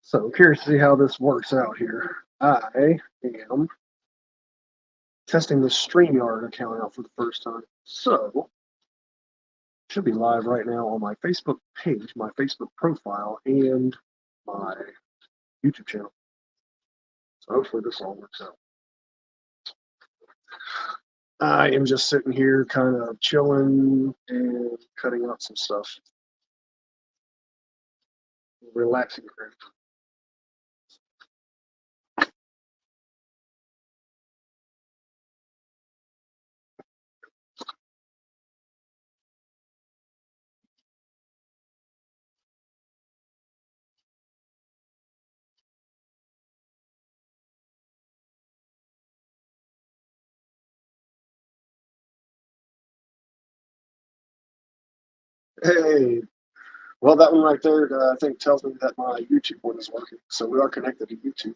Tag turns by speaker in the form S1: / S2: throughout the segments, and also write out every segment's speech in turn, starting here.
S1: So, curious to see how this works out here. I am testing the StreamYard account out for the first time. So, should be live right now on my Facebook page, my Facebook profile, and my YouTube channel. So, hopefully, this all works out. I am just sitting here kind of chilling and cutting out some stuff. Relaxing for Hey, well, that one right there, I think tells me that my YouTube one is working. So we are connected to YouTube.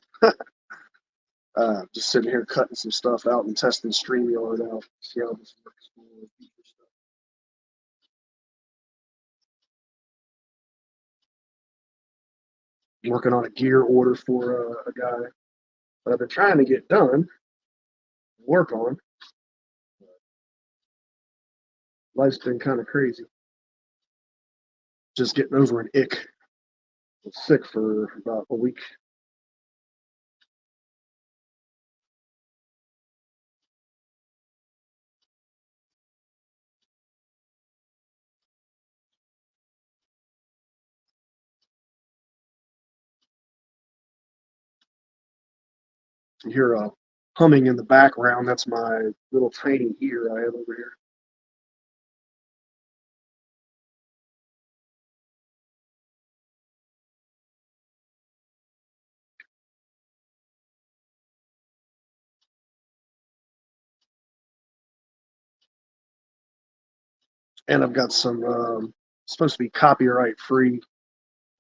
S1: Just sitting here cutting some stuff out and testing StreamYard out. See how this works. Working on a gear order for a guy that I've been trying to get done, work on. Life's been kind of crazy. Just getting over an ick. I was sick for about a week. You hear humming in the background. That's my little tiny ear I have over here. And I've got some supposed to be copyright free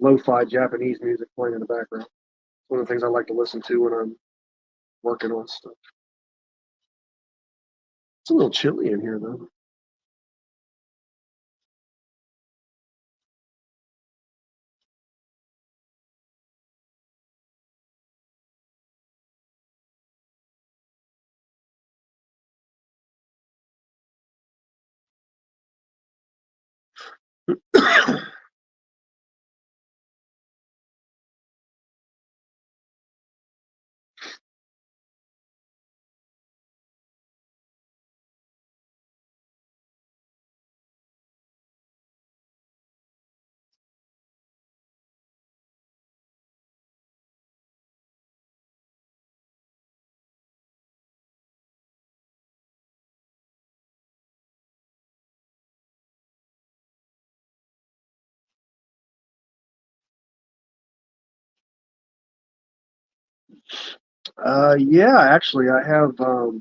S1: lo-fi Japanese music playing in the background. It's one of the things I like to listen to when I'm working on stuff. It's a little chilly in here though. Yeah, actually, I have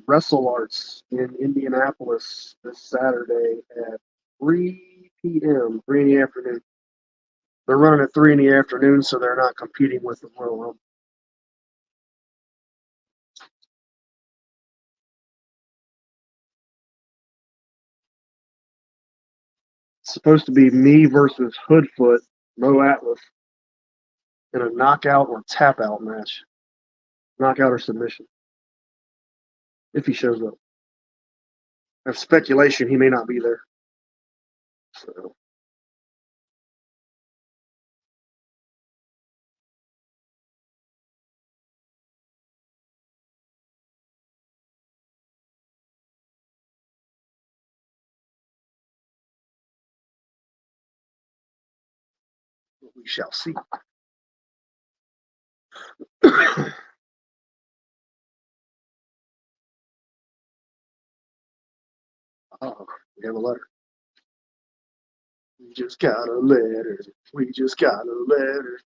S1: Wrestle Arts in Indianapolis this Saturday at 3 p.m., 3 in the afternoon. They're running at 3 in the afternoon, so they're not competing with the Royal Rumble. It's supposed to be me versus Hoodfoot, Mo Atlas, in a knockout or tap out match. Knockout or submission, if he shows up. There's speculation he may not be there. So we shall see. Oh, we have a letter. We just got a letter. We just got a letter.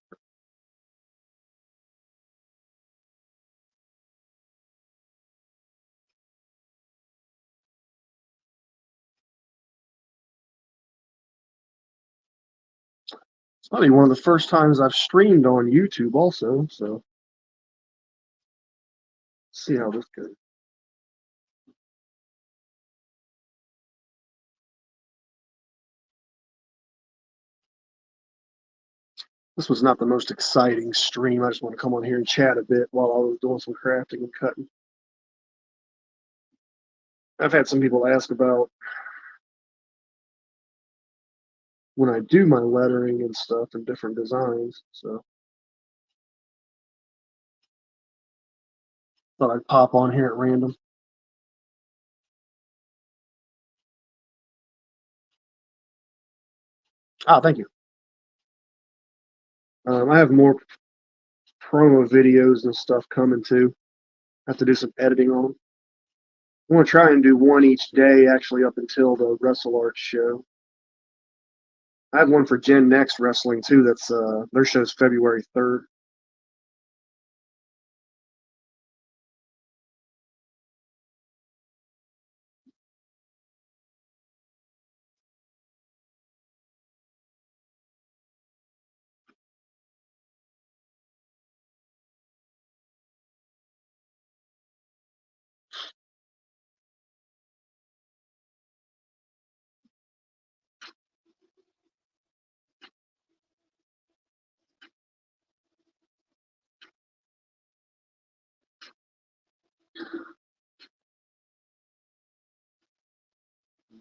S1: It's probably one of the first times I've streamed on YouTube also, so see how this goes. This was not the most exciting stream. I just want to come on here and chat a bit while I was doing some crafting and cutting. I've had some people ask about when I do my lettering and stuff and different designs, so thought I'd pop on here at random. Ah, thank you. I have more promo videos and stuff coming too. I have to do some editing on them. I want to try and do one each day, actually, up until the Wrestle Arts show. I have one for Gen Next Wrestling too. That's their show's February 3rd.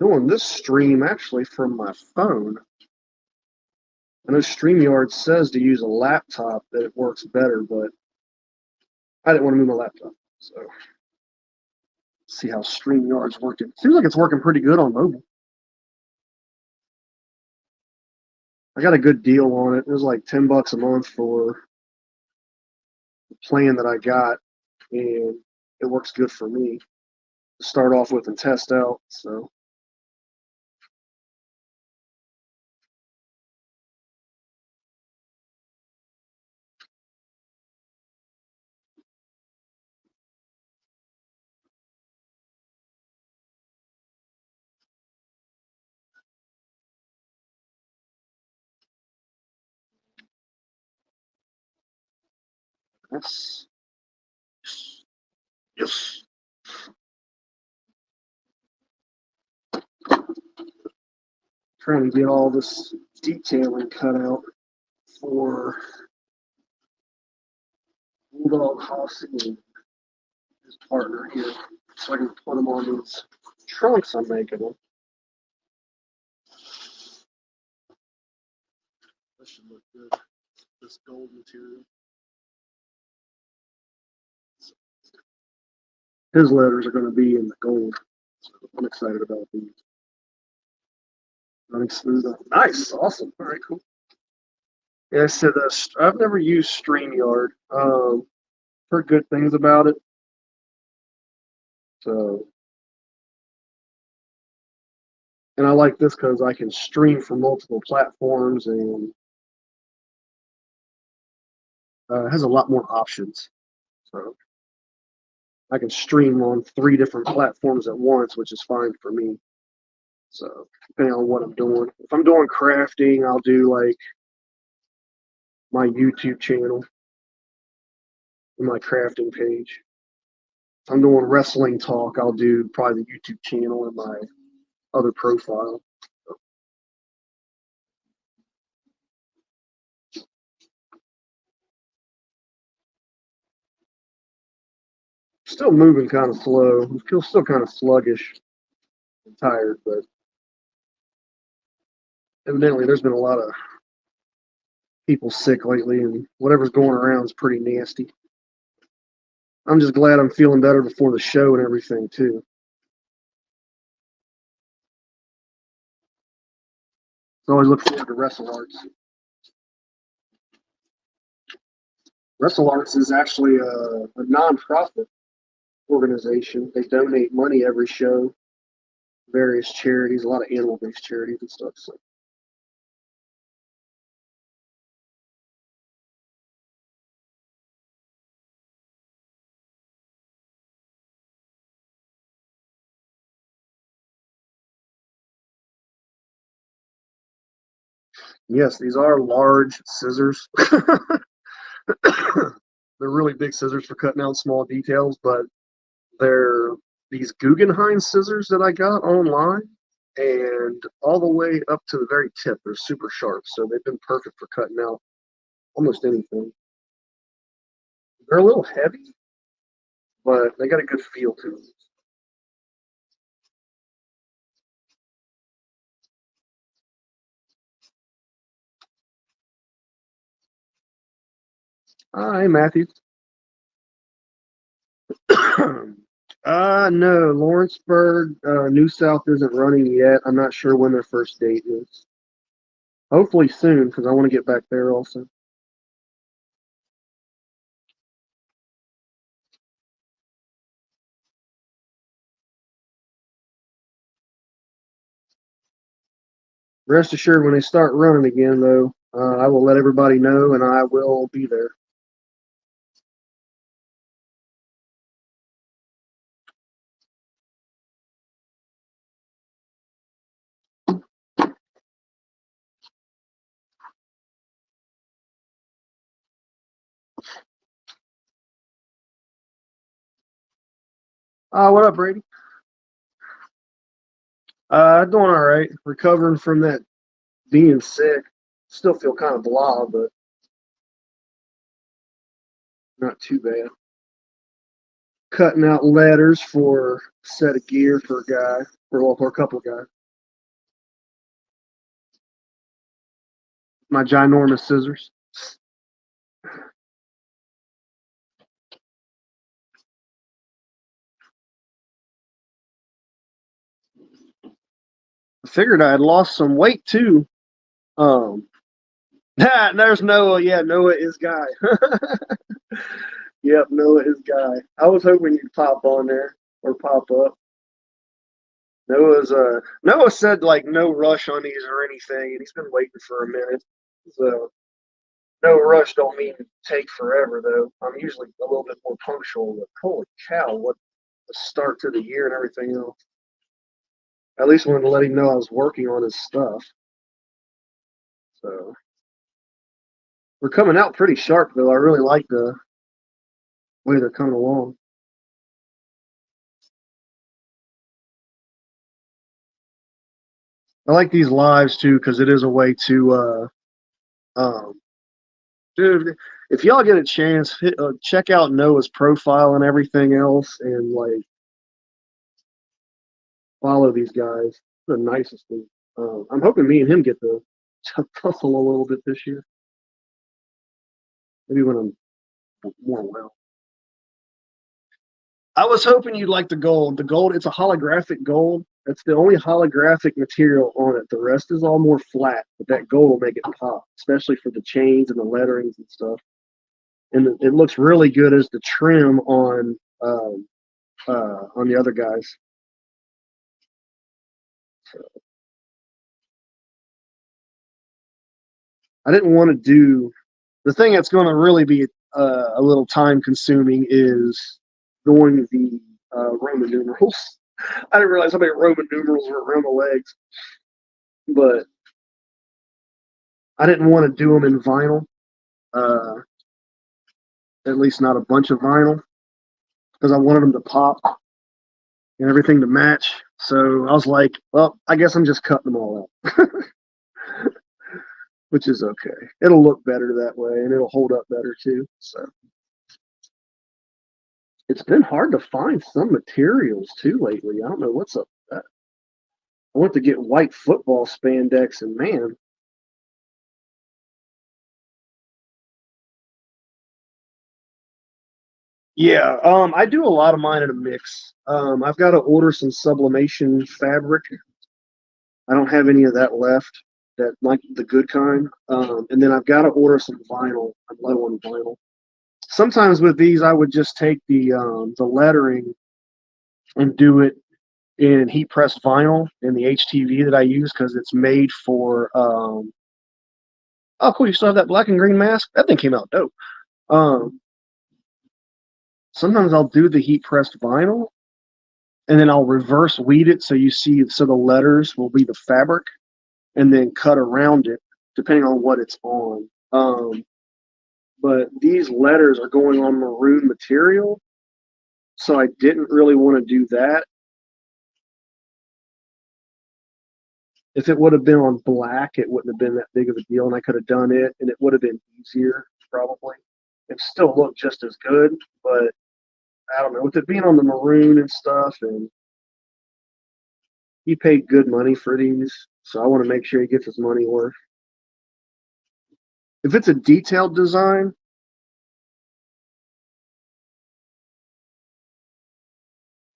S1: Doing this stream actually from my phone. I know StreamYard says to use a laptop that it works better, but I didn't want to move my laptop. So see how StreamYard's working. Seems like it's working pretty good on mobile. I got a good deal on it. It was like $10 a month for the plan that I got, and it works good for me to start off with and test out. So that's yes. Trying to get all this detailing cut out for Bulldog Hossy and his partner here, so I can put them on these trunks I'm making them. This should look good. This gold material. His letters are going to be in the gold, so I'm excited about these. Running smooth. Nice, awesome. All right, cool. Yeah, I said I've never used StreamYard. Heard good things about it. So, and I like this because I can stream from multiple platforms and has a lot more options. So I can stream on 3 different platforms at once, which is fine for me. So depending on what I'm doing, if I'm doing crafting, I'll do like my YouTube channel and my crafting page. If I'm doing wrestling talk, I'll do probably the YouTube channel and my other profile. Still moving kind of slow. I feel still kind of sluggish and tired, but evidently there's been a lot of people sick lately, and whatever's going around is pretty nasty. I'm just glad I'm feeling better before the show and everything too. So I always look forward to Wrestle Arts. Wrestle Arts is actually a non-profit organization. They donate money every show, various charities, a lot of animal-based charities and stuff. So yes, these are large scissors. They're really big scissors for cutting out small details, but they're these Guggenheim scissors that I got online, and all the way up to the very tip, they're super sharp. So they've been perfect for cutting out almost anything. They're a little heavy, but they got a good feel to them. Hi, Matthew. No, Lawrenceburg, New South isn't running yet. I'm not sure when their first date is. Hopefully soon, because I want to get back there also. Rest assured, when they start running again, though, I will let everybody know, and I will be there. What up, Brady? Doing all right. Recovering from that being sick. Still feel kind of blah, but not too bad. Cutting out letters for a set of gear for a guy, for a couple of guys. My ginormous scissors. I figured I had lost some weight too. Um, there's Noah. Yeah, Noah is guy. Yep, Noah is guy. I was hoping you'd pop on there or pop up. Noah said like no rush on these or anything, and he's been waiting for a minute. So no rush don't mean take forever though. I'm usually a little bit more punctual, but holy cow, what the start to the year and everything else. At least wanted to let him know I was working on his stuff. So we're coming out pretty sharp though. I really like the way they're coming along. I like these lives too because it is a way to dude, if y'all get a chance, check out Noah's profile and everything else, and like follow these guys. They're the nicest thing. I'm hoping me and him get to tussle a little bit this year. Maybe when I'm more well. I was hoping you'd like the gold. The gold, it's a holographic gold. That's the only holographic material on it. The rest is all more flat, but that gold will make it pop, especially for the chains and the letterings and stuff. And it looks really good as the trim on the other guys. So I didn't want to do the thing that's going to really be a little time consuming is going the Roman numerals. I didn't realize how many Roman numerals were around the legs, but I didn't want to do them in vinyl. Uh, at least not a bunch of vinyl because I wanted them to pop and everything to match. So I was like, well, I guess I'm just cutting them all out, which is okay. It'll look better that way and it'll hold up better too. So it's been hard to find some materials too lately. I don't know what's up with that. I went to get white football spandex and man, yeah, I do a lot of mine in a mix. I've got to order some sublimation fabric. I don't have any of that left, that like the good kind. And then I've got to order some vinyl. I'm low on vinyl. Sometimes with these, I would just take the lettering and do it in heat pressed vinyl in the HTV that I use because it's made for. Oh, cool! You still have that black and green mask? That thing came out dope. Um, Sometimes I'll do the heat pressed vinyl and then I'll reverse weed it so the letters will be the fabric and then cut around it depending on what it's on. But these letters are going on maroon material, so I didn't really want to do that. If it would have been on black, it wouldn't have been that big of a deal, and I could have done it, and it would have been easier probably. It still looked just as good, but I don't know. With it being on the maroon and stuff, and he paid good money for these, so I want to make sure he gets his money worth. If it's a detailed design,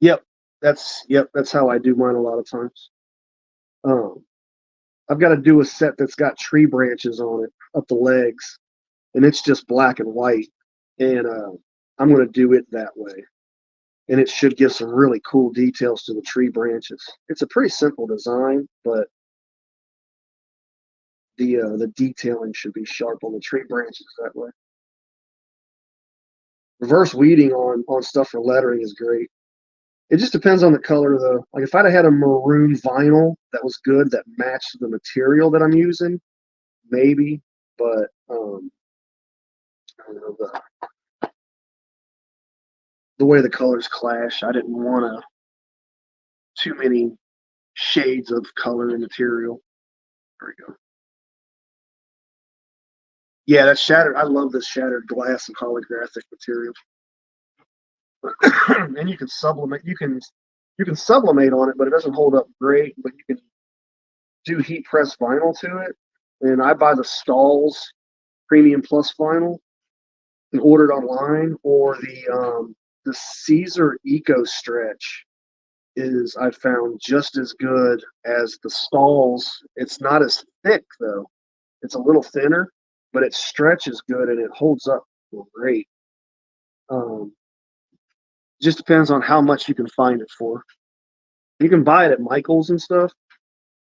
S1: yep, that's how I do mine a lot of times. Um, I've got to do a set that's got tree branches on it up the legs, and it's just black and white, and I'm going to do it that way, and it should give some really cool details to the tree branches. It's a pretty simple design, but the detailing should be sharp on the tree branches that way. Reverse weeding on stuff for lettering is great. It just depends on the color though. Like if I'd have had a maroon vinyl that was good that matched the material that I'm using, maybe. But I don't know, the way the colors clash, I didn't want too many shades of color and material. There we go. Yeah, that's shattered. I love this shattered glass and holographic material. And you can sublimate. You can sublimate on it, but it doesn't hold up great. But you can do heat press vinyl to it. And I buy the Stahls Premium Plus vinyl and order it online, or the Caesar Eco Stretch is I found just as good as the Stahls. It's not as thick though. It's a little thinner, but it stretches good and it holds up great. Um, just depends on how much you can find it for. You can buy it at Michael's and stuff,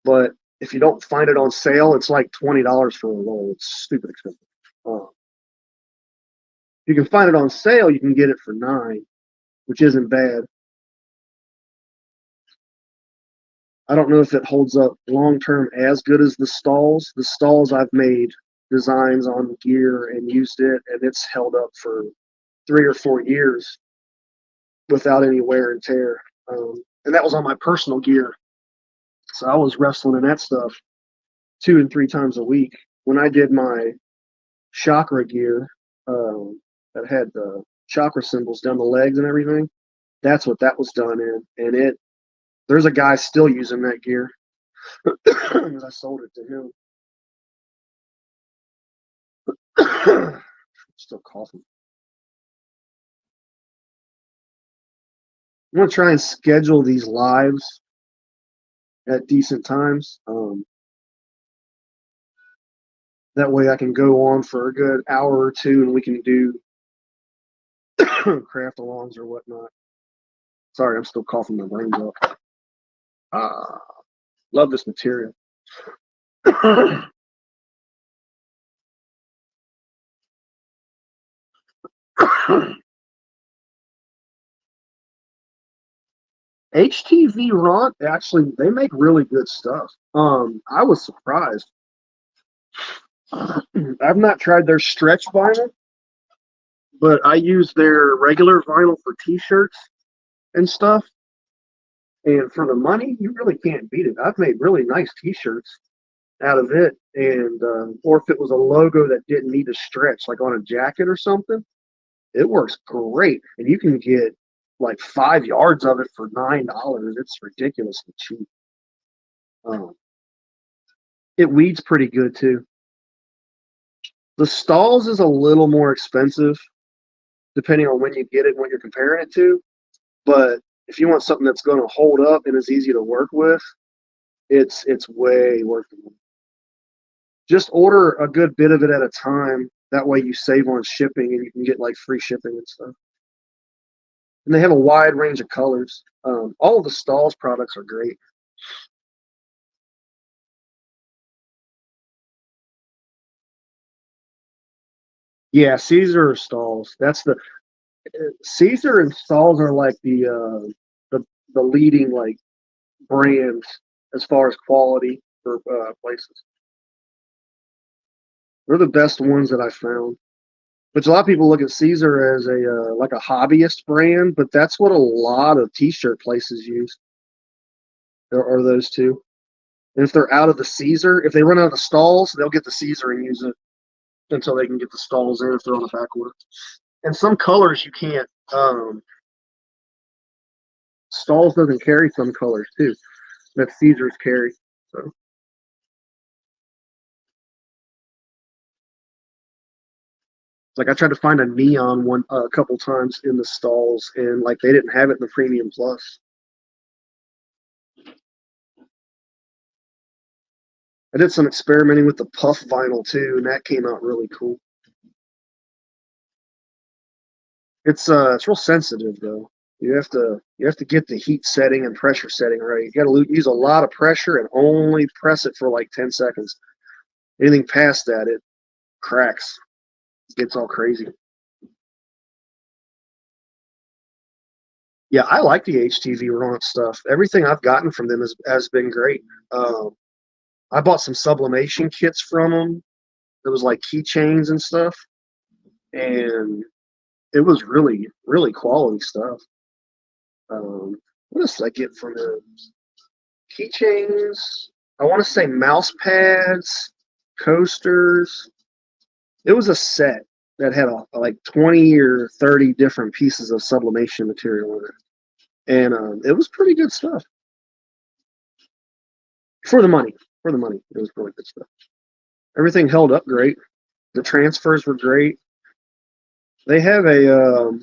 S1: but if you don't find it on sale, it's like $20 for a roll. It's stupid expensive. If you can find it on sale, you can get it for $9, which isn't bad. I don't know if it holds up long term as good as the Stahls. The Stahls I've made designs on gear and used it, and it's held up for 3 or 4 years without any wear and tear. And that was on my personal gear. So I was wrestling in that stuff 2 and 3 times a week. When I did my chakra gear that had the chakra symbols down the legs and everything, that's what that was done in. And there's a guy still using that gear because I sold it to him. Still coughing. I'm gonna try and schedule these lives at decent times. That way I can go on for a good hour or two and we can do craft alongs or whatnot. Sorry, I'm still coughing my brains out. Love this material. HTV Ront, actually, they make really good stuff. I was surprised. I've not tried their stretch vinyl, but I use their regular vinyl for t-shirts and stuff. And for the money, you really can't beat it. I've made really nice t-shirts out of it, and or if it was a logo that didn't need to stretch, like on a jacket or something, it works great. And you can get like 5 yards of it for $9. It's ridiculously cheap. It weeds pretty good too. The Stahls is a little more expensive, depending on when you get it and what you're comparing it to. But if you want something that's going to hold up and is easy to work with, it's way worth it. Just order a good bit of it at a time. That way you save on shipping and you can get like free shipping and stuff. And they have a wide range of colors. All of the Stahls products are great. Yeah, Caesar or Stahls. That's the Caesar and Stahls are like the leading like brands as far as quality for places. They're the best ones that I found. Which a lot of people look at Caesar as a like a hobbyist brand, but that's what a lot of T-shirt places use. There are those two. And if they're out of the Caesar, if they run out of the stalls, they'll get the Caesar and use it until they can get the stalls in if they're on the back order. And some colors you can't. Stalls doesn't carry some colors too that Caesars carry. So like I tried to find a neon one a couple times in the stalls, and like they didn't have it in the Premium Plus. I did some experimenting with the puff vinyl too, and that came out really cool. It's real sensitive though. You have to get the heat setting and pressure setting right. You got to use a lot of pressure and only press it for like 10 seconds. Anything past that, it cracks. It gets all crazy. Yeah, I like the HTV Ronc stuff. Everything I've gotten from them has been great. I bought some sublimation kits from them. It was like keychains and stuff, and it was really, really quality stuff. What else did I get from them? Keychains. I want to say mouse pads, coasters. It was a set that had like 20 or 30 different pieces of sublimation material in it, and it was pretty good stuff for the money. For the money, it was really good stuff. Everything held up great. The transfers were great. They have a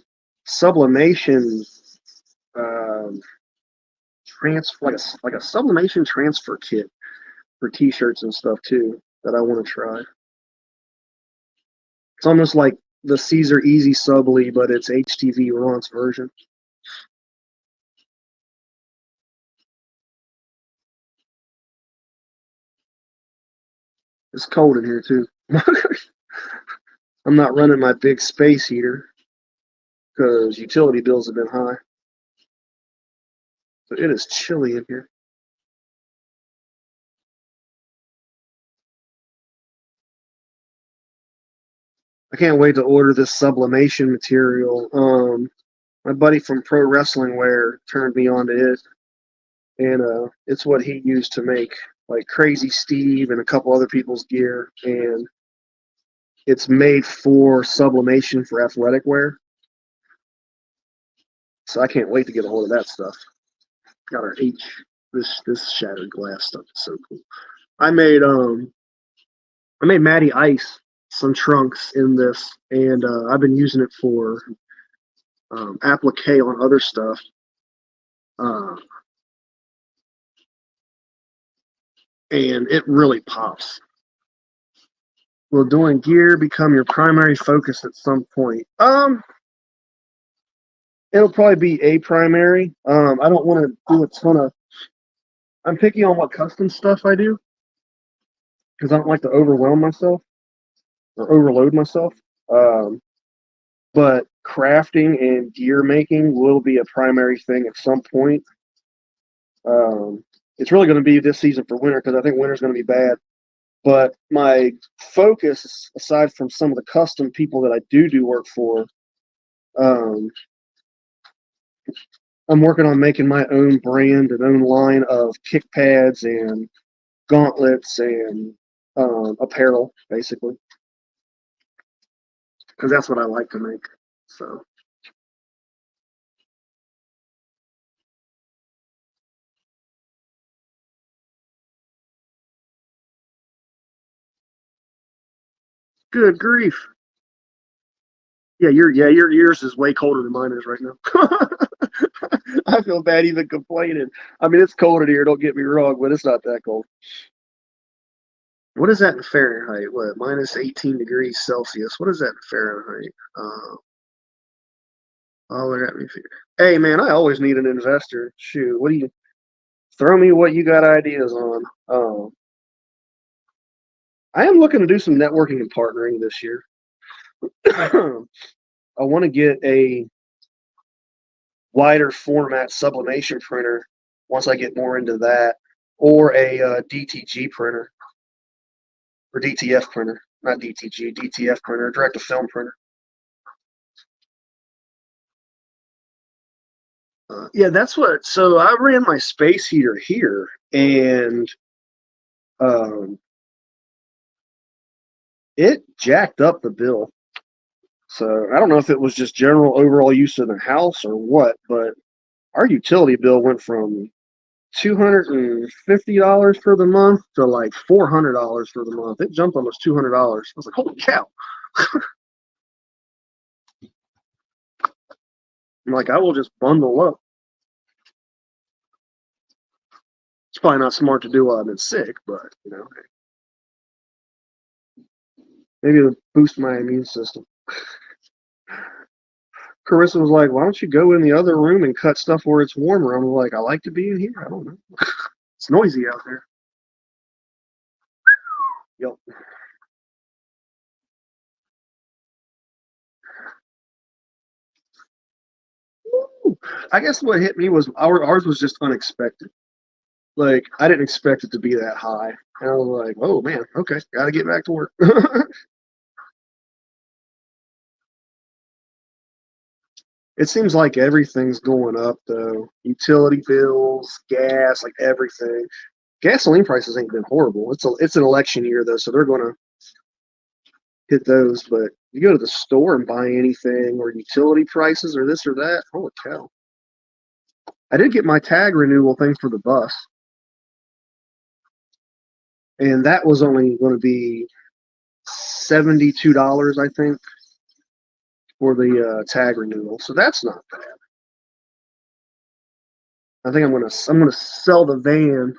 S1: sublimation transfer, like a sublimation transfer kit for T-shirts and stuff too that I want to try. It's almost like the Caesar Easy Subly, but it's HTV Ronc's version. It's cold in here too. I'm not running my big space heater because utility bills have been high. So it is chilly in here. I can't wait to order this sublimation material. My buddy from Pro Wrestling Wear turned me on to it, and it's what he used to make like Crazy Steve and a couple other people's gear, and it's made for sublimation for athletic wear. So I can't wait to get a hold of that stuff. Got our H. This shattered glass stuff is so cool. I made Matty Ice some trunks in this, and I've been using it for applique on other stuff. Uh, and it really pops. Will doing gear become your primary focus at some point? It'll probably be a primary. I don't want to do a ton of. I'm picky on what custom stuff I do because I don't like to overwhelm myself or overload myself. Um, but crafting and gear making will be a primary thing at some point. Um, it's really going to be this season for winter because I think winter's going to be bad. But my focus, aside from some of the custom people that I do work for, um, I'm working on making my own brand and own line of kick pads and gauntlets and apparel, basically, because that's what I like to make. So good grief. Yeah, your yours is way colder than mine is right now. I feel bad even complaining. I mean, it's cold in here. Don't get me wrong, but it's not that cold. What is that in Fahrenheit? What, minus 18 degrees Celsius? What is that in Fahrenheit? Oh, look at me. Hey, man, I always need an investor. Shoot, what do you throw me? What you got ideas on? I am looking to do some networking and partnering this year. I want to get a wider format sublimation printer once I get more into that, or a DTG printer or DTF printer, not DTG, DTF printer, direct to film printer. Yeah, that's what. So I ran my space heater here, and Um, it jacked up the bill. So I don't know if it was just general overall use of the house or what, but our utility bill went from $250 for the month to like $400 for the month. It jumped almost $200. I was like, holy cow. I'm like, I will just bundle up. It's probably not smart to do while I've been sick, but maybe it'll boost my immune system. Carissa was like, why don't you go in the other room and cut stuff where it's warmer? I'm like, I like to be in here. I don't know. It's noisy out there. Yep. I guess what hit me was ours was just unexpected. Like I didn't expect it to be that high. And I was like, oh man, okay, gotta get back to work. It seems like everything's going up though. Utility bills, gas, like everything. Gasoline prices ain't been horrible. It's an election year though, so they're gonna hit those. But you go to the store and buy anything or utility prices or this or that, holy cow. I did get my tag renewal thing for the bus, and that was only going to be $72, I think, for the tag renewal. So that's not bad. I think I'm gonna sell the van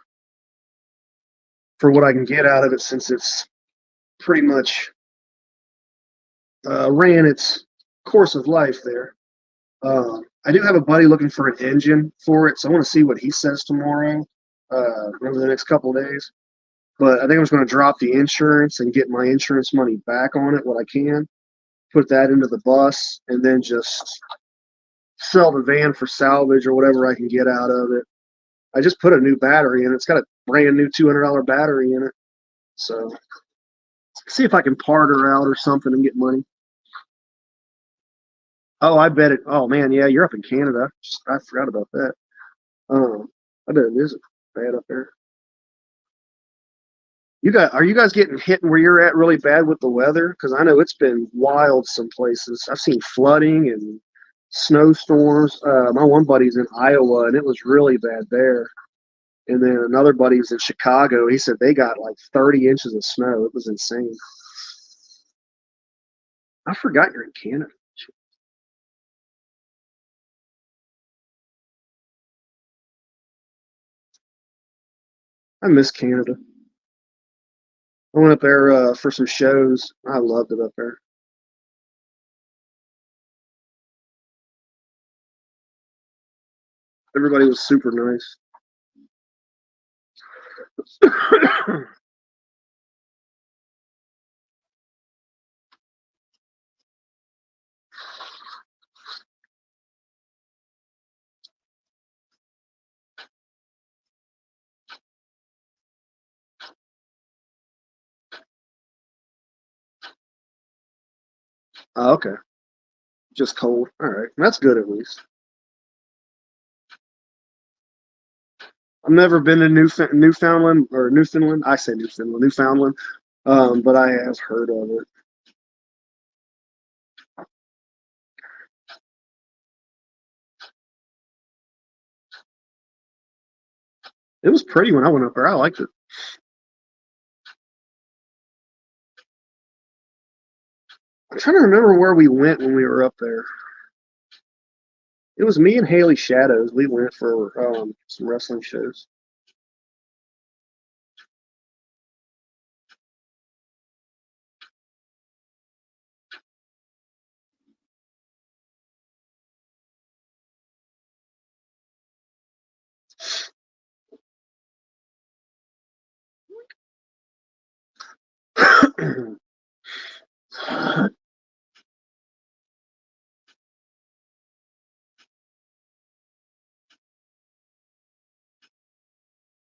S1: for what I can get out of it since it's pretty much ran its course of life there. I do have a buddy looking for an engine for it, so I want to see what he says tomorrow, over the next couple of days. But I think I'm just going to drop the insurance and get my insurance money back on it, what I can, put that into the bus, and then just sell the van for salvage or whatever I can get out of it. I just put a new battery in it. It's got a brand new $200 battery in it. So see if I can part her out or something and get money. Oh, I bet it. Oh man, yeah, you're up in Canada. I forgot about that. I bet it is bad up there. Are you guys getting hit where you're at really bad with the weather? Because I know it's been wild some places. I've seen flooding and snowstorms. My one buddy's in Iowa, and it was really bad there. And then another buddy's in Chicago. He said they got like 30 inches of snow. It was insane. I forgot you're in Canada. I miss Canada. I went up there for some shows. I loved it up there. Everybody was super nice. Okay, just cold. All right, that's good at least. I've never been to Newfoundland or Newfoundland. I say Newfoundland, but I have heard of it. It was pretty when I went up there. I liked it. I'm trying to remember where we went when we were up there. It was me and Haley Shadows. We went for some wrestling shows.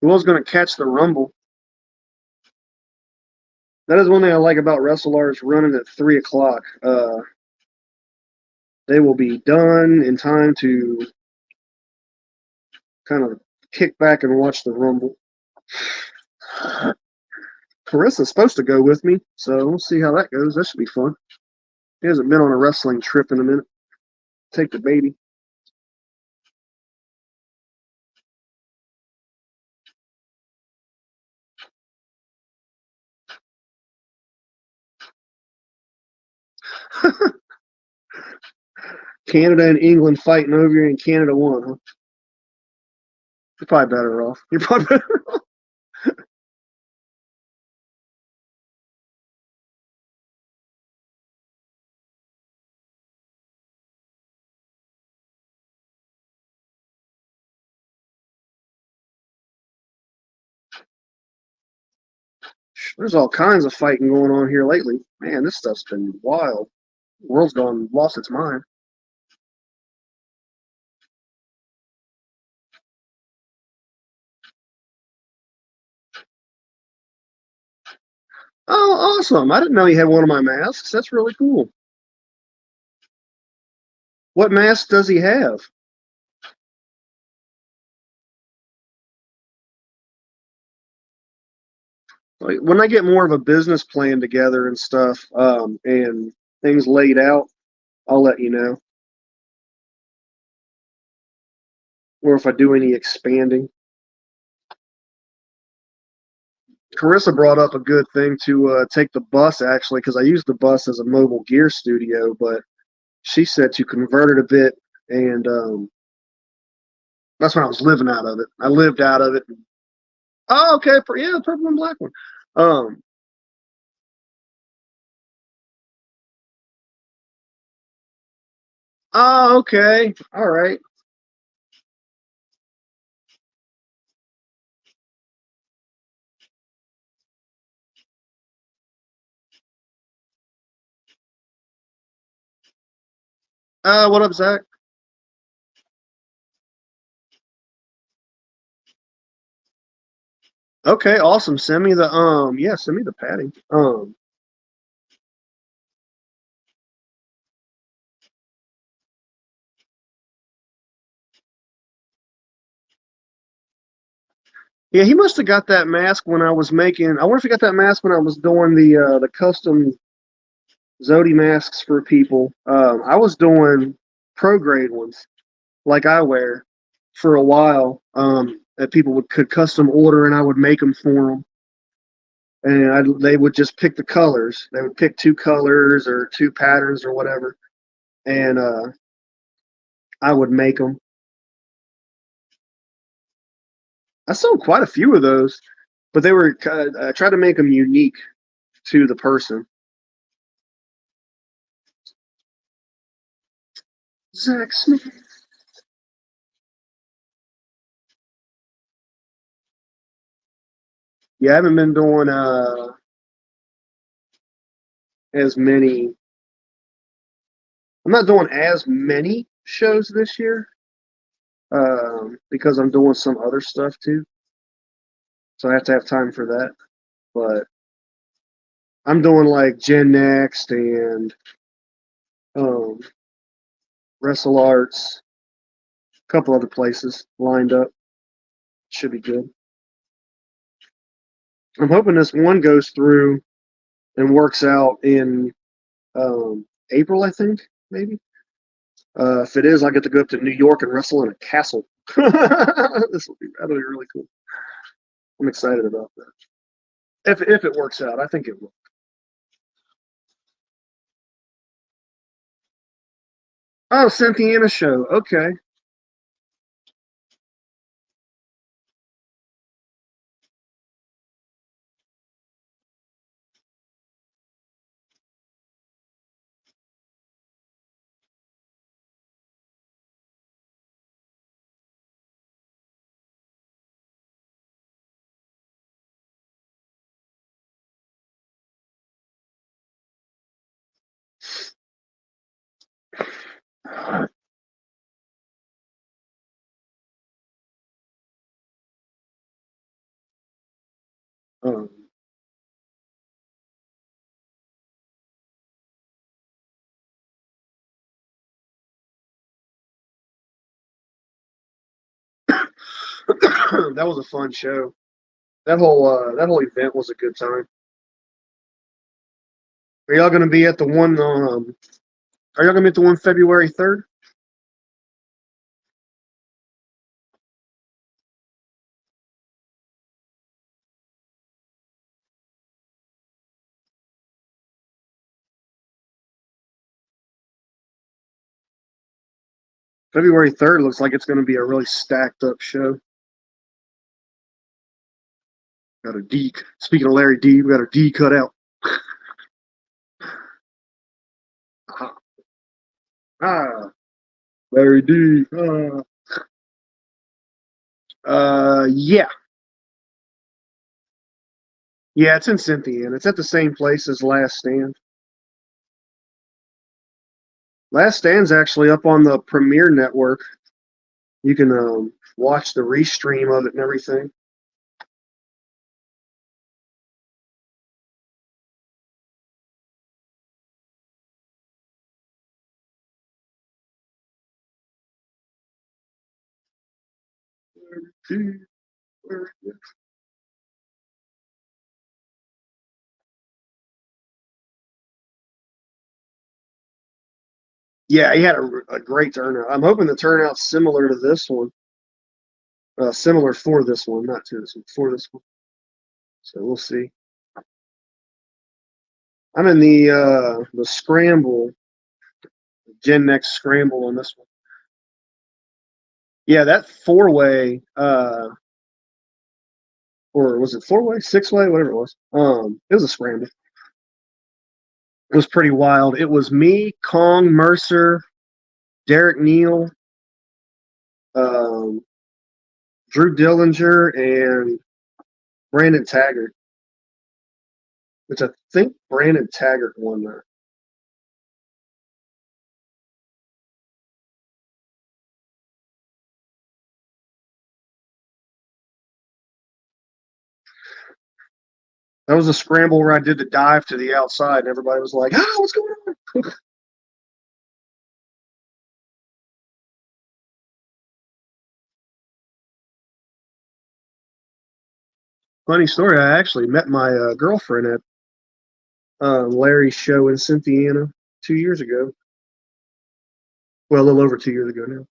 S1: Who was going to catch the Rumble? That is one thing I like about WrestleR's running at 3 o'clock. They will be done in time to kind of kick back and watch the Rumble. Carissa's supposed to go with me, so we'll see how that goes. That should be fun. He hasn't been on a wrestling trip in a minute. Take the baby. Canada and England fighting over here, and Canada won, huh? You're probably better off. You're probably better. There's all kinds of fighting going on here lately. Man, this stuff's been wild. The world's gone lost its mind. Oh, awesome. I didn't know you had one of my masks. That's really cool. What mask does he have? Like, when I get more of a business plan together and stuff, and things laid out, I'll let you know. Or if I do any expanding. Carissa brought up a good thing to take the bus, actually, because I use the bus as a mobile gear studio, but she said to convert it a bit, and that's when I was living out of it. I lived out of it. Oh, okay. Yeah, purple and black one. Um, oh, okay. All right. What up, Zach? Okay, awesome. Send me the yeah, send me the padding. Yeah, he must have got that mask when I was making. I wonder if he got that mask when I was doing the custom Zodi masks for people. I was doing pro grade ones like I wear for a while. That people could custom order, and I would make them for them. And they would just pick the colors. They would pick two colors or two patterns or whatever, and I would make them. I sold quite a few of those, but they were I tried to make them unique to the person. Zach Smith. Yeah, I haven't been doing as many. I'm not doing as many shows this year because I'm doing some other stuff too. So I have to have time for that. But I'm doing like Gen Next and um, Wrestle Arts, a couple other places lined up. Should be good. I'm hoping this one goes through and works out in April, I think, maybe. If it is, I get to go up to New York and wrestle in a castle. That'll be really cool. I'm excited about that. If it works out, I think it will. Oh, Cynthiana show. Okay. Um, that was a fun show. That whole event was a good time. Are y'all going to be at the one? Are y'all going to be at the one February 3rd? February 3rd looks like it's going to be a really stacked up show. Got a D. Speaking of Larry D, we got a D cut out. Ah, Larry D. Yeah. Yeah, it's in Cynthia, and it's at the same place as Last Stand. Last Stand's actually up on the Premiere Network. You can watch the restream of it and everything. Yeah, he had a great turnout. I'm hoping the turnout's similar to this one. Similar for this one, not to this one, for this one. So we'll see. I'm in the scramble, Gen Next scramble on this one. Yeah, that 4-way, or was it 4-way, 6-way, whatever it was. It was a scramble. It was pretty wild. It was me, Kong, Mercer, Derek Neal, um, Drew Dillinger, and Brandon Taggart, which I think Brandon Taggart won that. That was a scramble where I did the dive to the outside, and everybody was like, "Ah, what's going on?" Funny story. I actually met my girlfriend at Larry's show in Cynthiana 2 years ago. Well, a little over 2 years ago now.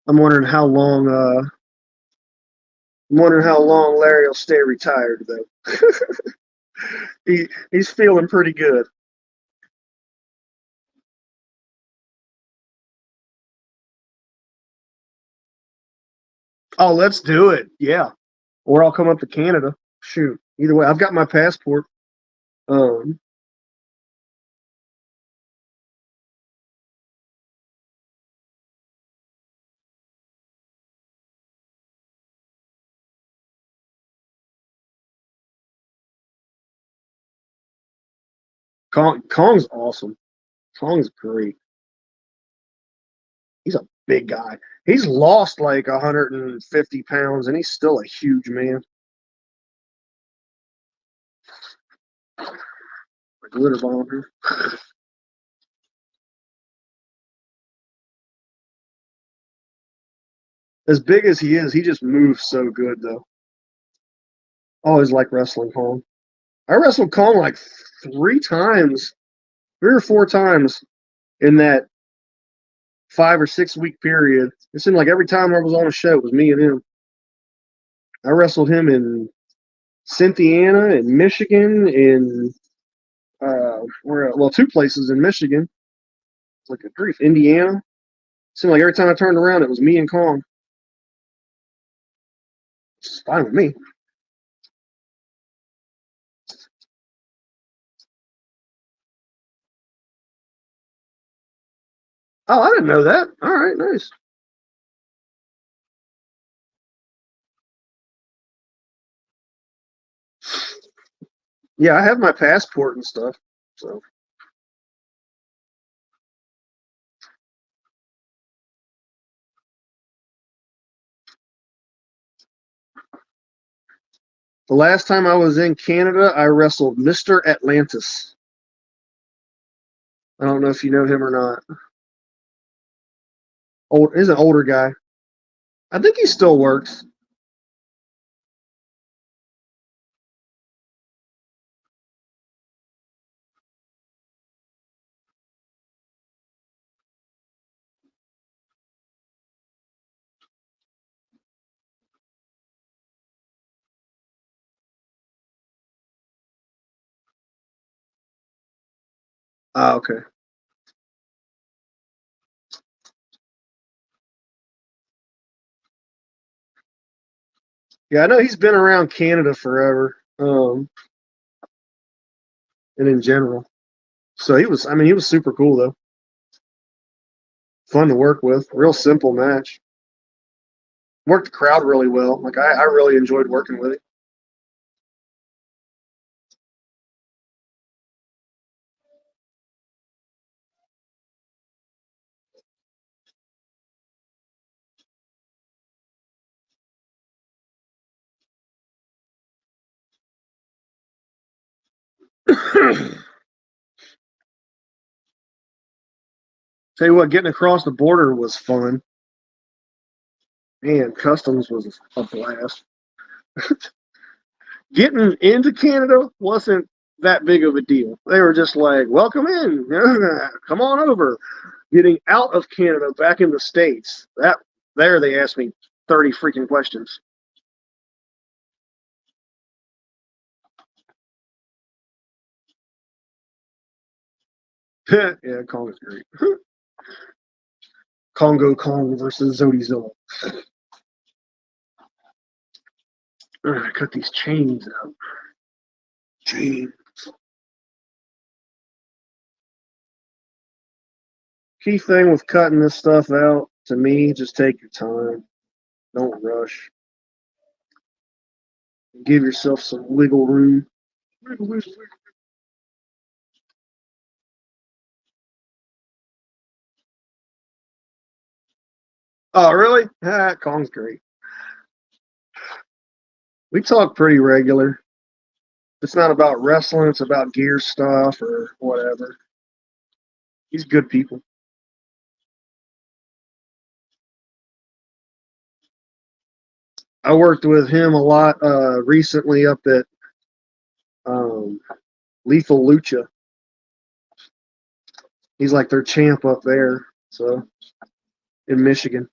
S1: I'm wondering how long. I'm wondering how long Larry will stay retired though. He's feeling pretty good. Oh, let's do it. Yeah, or I'll come up to Canada. Shoot, either way, I've got my passport. Um, Kong's awesome. Kong's great. He's a big guy. He's lost like 150 pounds, and he's still a huge man. Like glitter bomb here. As big as he just moves so good though. Always like wrestling Kong. I wrestled Kong like 3 times, 3 or 4 times in that 5 or 6 week period. It seemed like every time I was on a show, it was me and him. I wrestled him in Cynthiana, in Michigan, in where well, 2 places in Michigan. It's like a grief, Indiana. It seemed like every time I turned around, it was me and Kong. It's fine with me. Oh, I didn't know that. All right, nice. Yeah, I have my passport and stuff. So The last time I was in Canada, I wrestled Mr. Atlantis. I don't know if you know him or not. He's an older guy. I think he still works. Ah, okay. Yeah, I know he's been around Canada forever, and in general. So he was super cool though. Fun to work with. Real simple match. Worked the crowd really well. Like I really enjoyed working with him. Tell you what, getting across the border was fun. Man, customs was a blast. Getting into Canada wasn't that big of a deal. They were just like, welcome in, come on over. Getting out of Canada back in the States, they asked me 30 freaking questions. Yeah, Kong is great. Congo Kong versus Zodizilla. Cut these chains out. Chain. Key thing with cutting this stuff out, to me, just take your time. Don't rush. Give yourself some wiggle room. Wiggle, wiggle, wiggle. Oh, really? Ah, Kong's great. We talk pretty regular. It's not about wrestling, it's about gear stuff or whatever. He's good people. I worked with him a lot recently up at um, Lethal Lucha. He's like their champ up there. So in Michigan,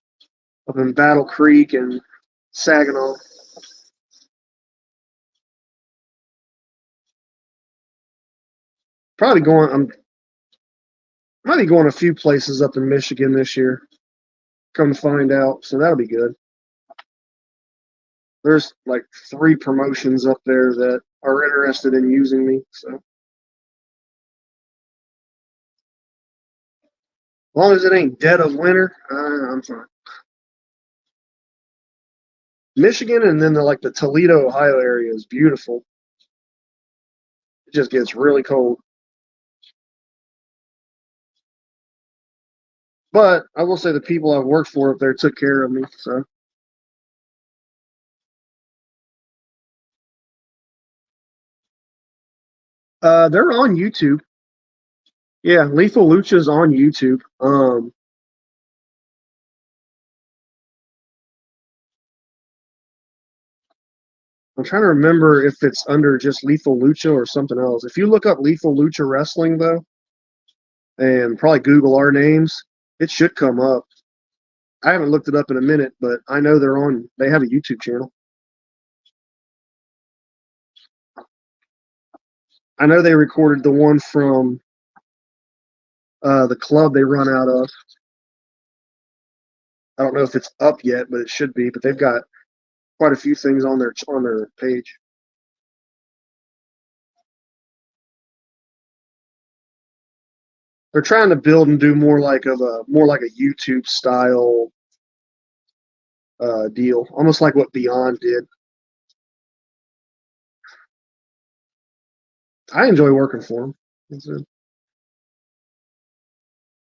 S1: up in Battle Creek and Saginaw. Probably going. Might be going a few places up in Michigan this year. Come to find out, so that'll be good. There's like 3 promotions up there that are interested in using me. So as long as it ain't dead of winter, I'm fine. Michigan and then the Toledo, Ohio area is beautiful. It just gets really cold. But I will say the people I've worked for up there took care of me. So they're on YouTube. Yeah, Lethal Lucha's on YouTube. I'm trying to remember if it's under just Lethal Lucha or something else. If you look up Lethal Lucha Wrestling though, and probably Google our names, it should come up. I haven't looked it up in a minute, but I know they're on. They have a YouTube channel. I know they recorded the one from the club they run out of. I don't know if it's up yet, but it should be. But they've got quite a few things on their page. They're trying to build and do more like a YouTube style deal, almost like what Beyond did. I enjoy working for them.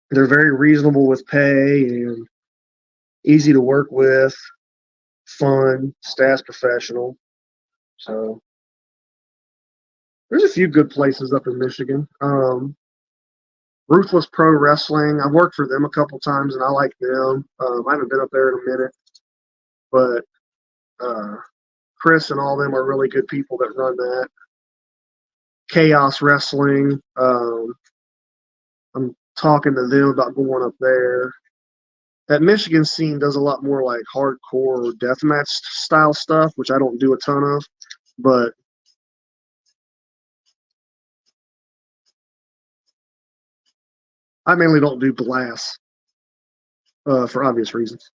S1: They're very reasonable with pay and easy to work with, fun, staff's professional. So There's a few good places up in Michigan. Ruthless Pro Wrestling. I've worked for them a couple times, and I like them. I haven't been up there in a minute, but uh, Chris and all them are really good people that run that. Chaos Wrestling. I'm talking to them about going up there. That Michigan scene does a lot more like hardcore deathmatch style stuff, which I don't do a ton of, but I mainly don't do glass for obvious reasons.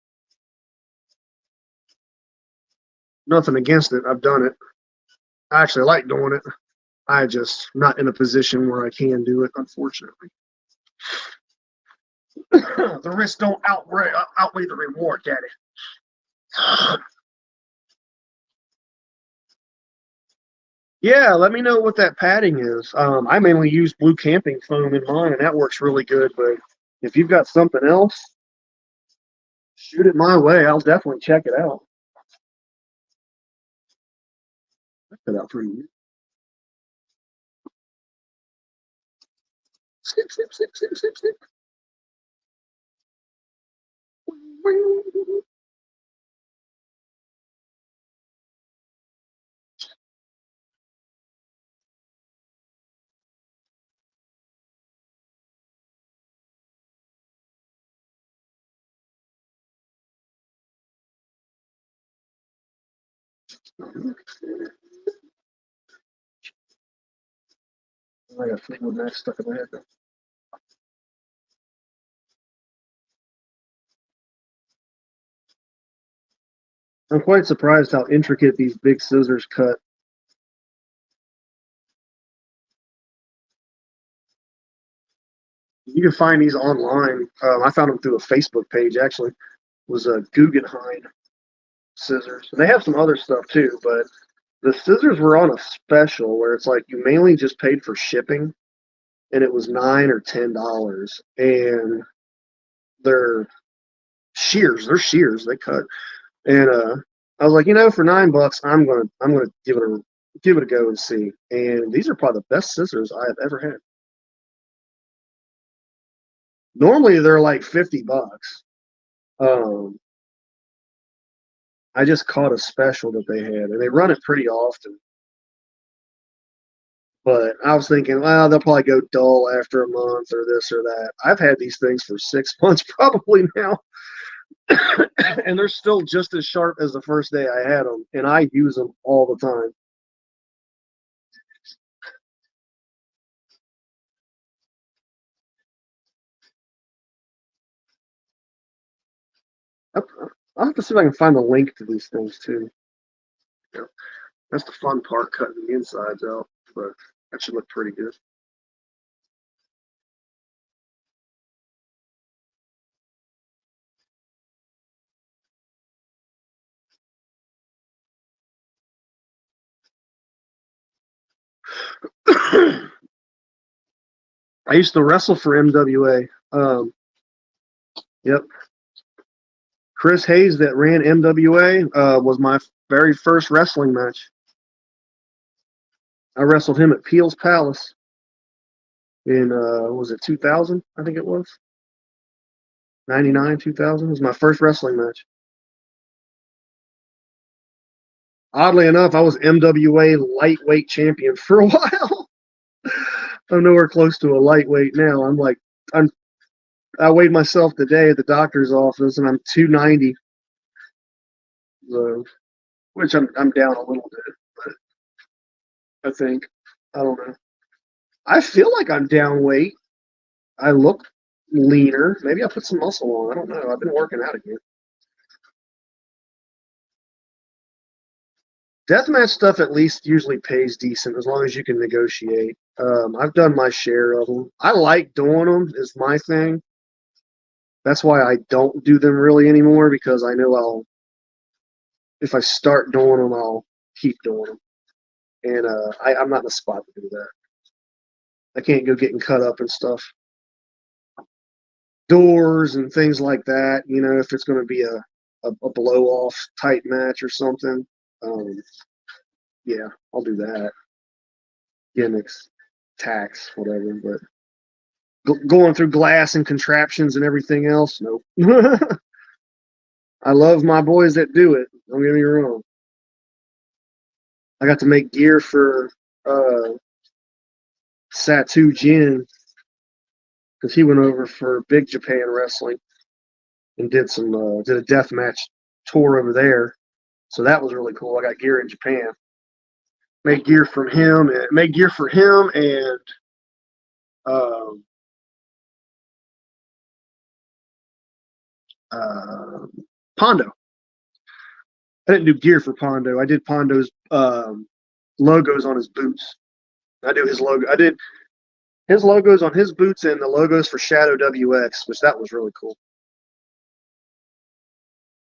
S1: Nothing against it. I've done it. I actually like doing it. I just not in a position where I can do it, unfortunately. The risks don't outweigh the reward, Daddy. Yeah, let me know what that padding is. I mainly use blue camping foam in mine, and that works really good. But if you've got something else, shoot it my way. I'll definitely check it out. Check it out pretty good. Snip, snip, snip, snip, snip, snip. I got Fleetwood Mac stuck in my head. I'm quite surprised how intricate these big scissors cut. You can find these online. I found them through a Facebook page. Actually, it was a Guggenheim scissors. They have some other stuff too, but the scissors were on a special where it's like you mainly just paid for shipping, and it was $9 or $10, and they're shears. They're shears. They cut, and I was like, for $9, I'm gonna give it a go and see. And these are probably the best scissors I have ever had. Normally they're like $50. Um, I just caught a special that they had, and they run it pretty often. But I was thinking, well, they'll probably go dull after a month or this or that. I've had these things for 6 months probably now, and they're still just as sharp as the first day I had them, and I use them all the time. I'll have to see if I can find a link to these things too. Yeah, that's the fun part, cutting the insides out, but that should look pretty good. I used to wrestle for MWA. Yep, Chris Hayes that ran MWA was my very first wrestling match. I wrestled him at Peel's Palace in was it 2000? I think it was 99, 2000 was my first wrestling match. Oddly enough, I was MWA lightweight champion for a while. I'm nowhere close to a lightweight now. I'm I weighed myself today at the doctor's office, and I'm 290, so, which I'm down a little bit, but I think I don't know. I feel like I'm down weight. I look leaner. Maybe I put some muscle on. I don't know. I've been working out again. Deathmatch stuff at least usually pays decent as long as you can negotiate. I've done my share of them. I like doing them. Is my thing. That's why I don't do them really anymore because I know if I start doing them, I'll keep doing them, and I'm not in the spot to do that. I can't go getting cut up and stuff. Doors and things like that. If it's going to be a blow off type match or something, um, yeah, I'll do that. gimmicks, tacks, whatever. But going through glass and contraptions and everything else, nope. I love my boys that do it. Don't get me wrong. I got to make gear for Satu Jin because he went over for Big Japan Wrestling and did a death match tour over there. So that was really cool. I got gear in Japan. Made gear for him and Pondo. I didn't do gear for Pondo. I did Pondo's logos on his boots. I do his logo. I did his logos on his boots and the logos for Shadow WX, which that was really cool.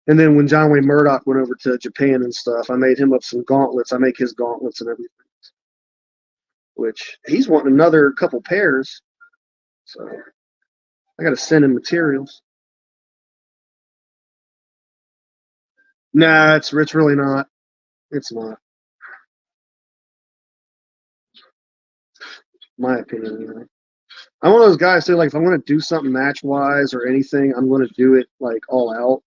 S1: And then when John Wayne Murdoch went over to Japan and stuff, I made him up some gauntlets. I make his gauntlets and everything. Which he's wanting another couple pairs. So I got to send him materials. Nah, it's really not. It's not. My opinion, you know. I'm one of those guys too. Like, if I'm going to do something match wise or anything, I'm going to do it like all out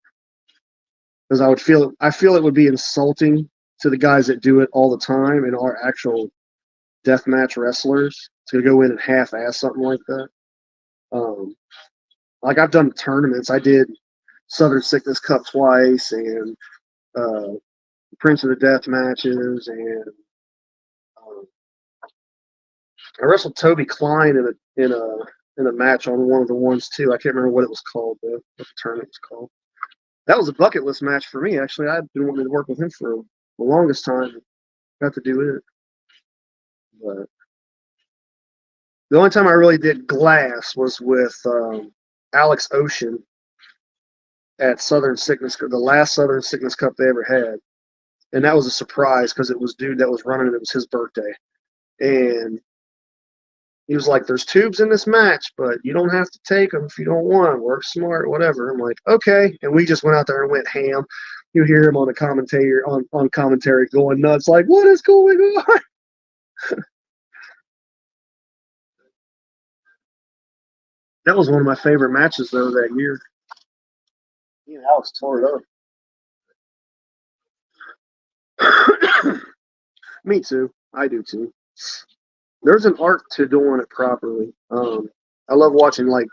S1: because I feel it would be insulting to the guys that do it all the time and are actual deathmatch wrestlers to go in and half-ass something like that. Like I've done tournaments. I did Southern Sickness Cup twice and Prince of the Death matches, and I wrestled Toby Klein in a match on one of the ones too. I can't remember what it was called, what the tournament was called. That was a bucket list match for me, actually. I'd been wanting to work with him for the longest time. Got to do it. But the only time I really did glass was with Alex Ocean at Southern Sickness, the last Southern Sickness Cup they ever had. And that was a surprise because it was dude that was running and it was his birthday. And he was like, there's tubes in this match, but you don't have to take them if you don't want. Work smart, whatever. I'm like, okay. And we just went out there and went ham. You hear him on the commentator on commentary going nuts, like, what is going on? That was one of my favorite matches though that year. Me and Alex tore it up. Me too. I do too. There's an art to doing it properly. I love watching like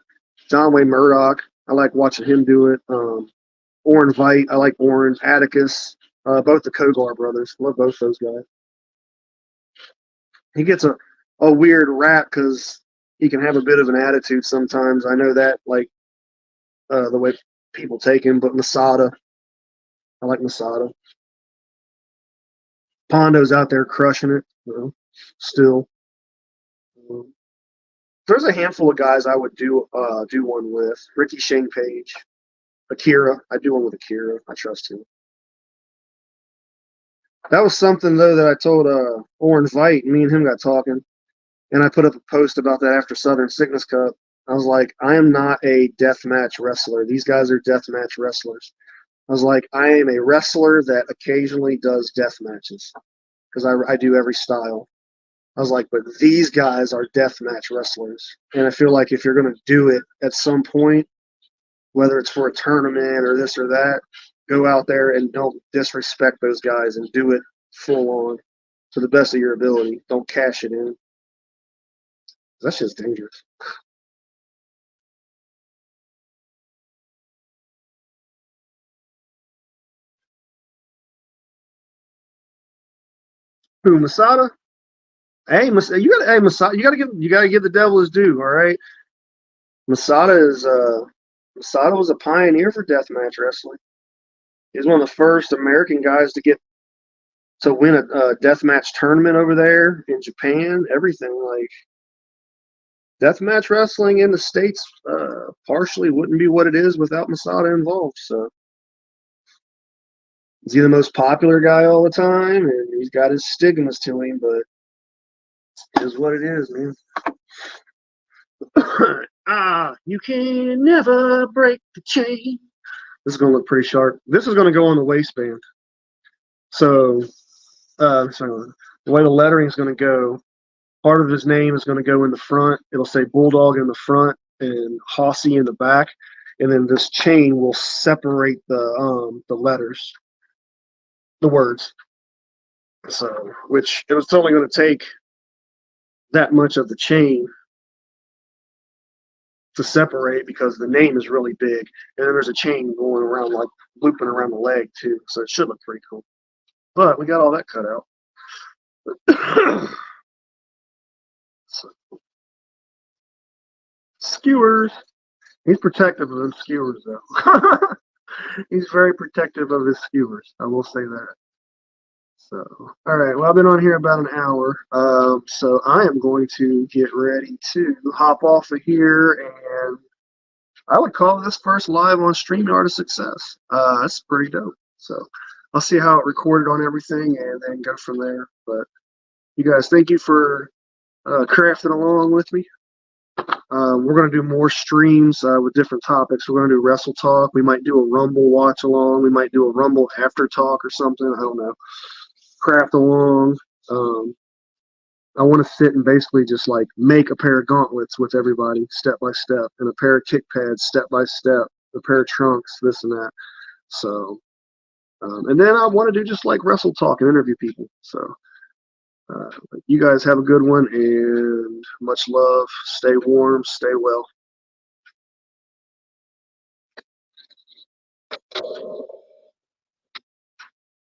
S1: John Wayne Murdoch. I like watching him do it. Orin Veidt. I like Orin. Atticus. Both the Kogar brothers. Love both those guys. He gets a weird rap because he can have a bit of an attitude sometimes. I know that, like the way people take him. But Masada. I like Masada. Pondo's out there crushing it. You know, still. There's a handful of guys I would do one with. Ricky Shane Page, Akira. I do one with Akira. I trust him. That was something though that I told Orin Veidt. Me and him got talking, and I put up a post about that after Southern Sickness Cup. I was like, I am not a deathmatch wrestler. These guys are deathmatch wrestlers. I was like, I am a wrestler that occasionally does death matches because I do every style. I was like, but these guys are deathmatch wrestlers. And I feel like if you're going to do it at some point, whether it's for a tournament or this or that, go out there and don't disrespect those guys and do it full on to the best of your ability. Don't cash it in. That's just dangerous. Who, Masada? Hey, Masada, you gotta give the devil his due. All right, Masada was a pioneer for deathmatch wrestling. He's one of the first American guys to win a deathmatch tournament over there in Japan. Everything like deathmatch wrestling in the States partially wouldn't be what it is without Masada involved. So is he the most popular guy all the time? And he's got his stigmas to him, but it is what it is, man. You can never break the chain. This is going to look pretty sharp. This is going to go on the waistband. So, the way the lettering is going to go part of his name is going to go in the front. It'll say Bulldog in the front and Hossy in the back, and then this chain will separate the letters, the words. So, which it was only going to take that much of the chain to separate because the name is really big, and then there's a chain going around, like looping around the leg too. So it should look pretty cool. But we got all that cut out. So, skewers. He's protective of those skewers, though. He's very protective of his skewers. I will say that. So, all right. Well, I've been on here about an hour. So I am going to get ready to hop off of here, and I would call this first live on StreamYard a success. That's pretty dope. So I'll see how it recorded on everything, and then go from there. But you guys, thank you for crafting along with me. We're going to do more streams with different topics. We're going to do Wrestle Talk. We might do a Rumble watch along. We might do a Rumble after talk or something. I don't know. Craft along. I want to sit and basically just like make a pair of gauntlets with everybody step by step, and a pair of kick pads step by step, a pair of trunks, this and that. So, and then I want to do just like Wrestle Talk and interview people. So, you guys have a good one, and much love. Stay warm, stay well.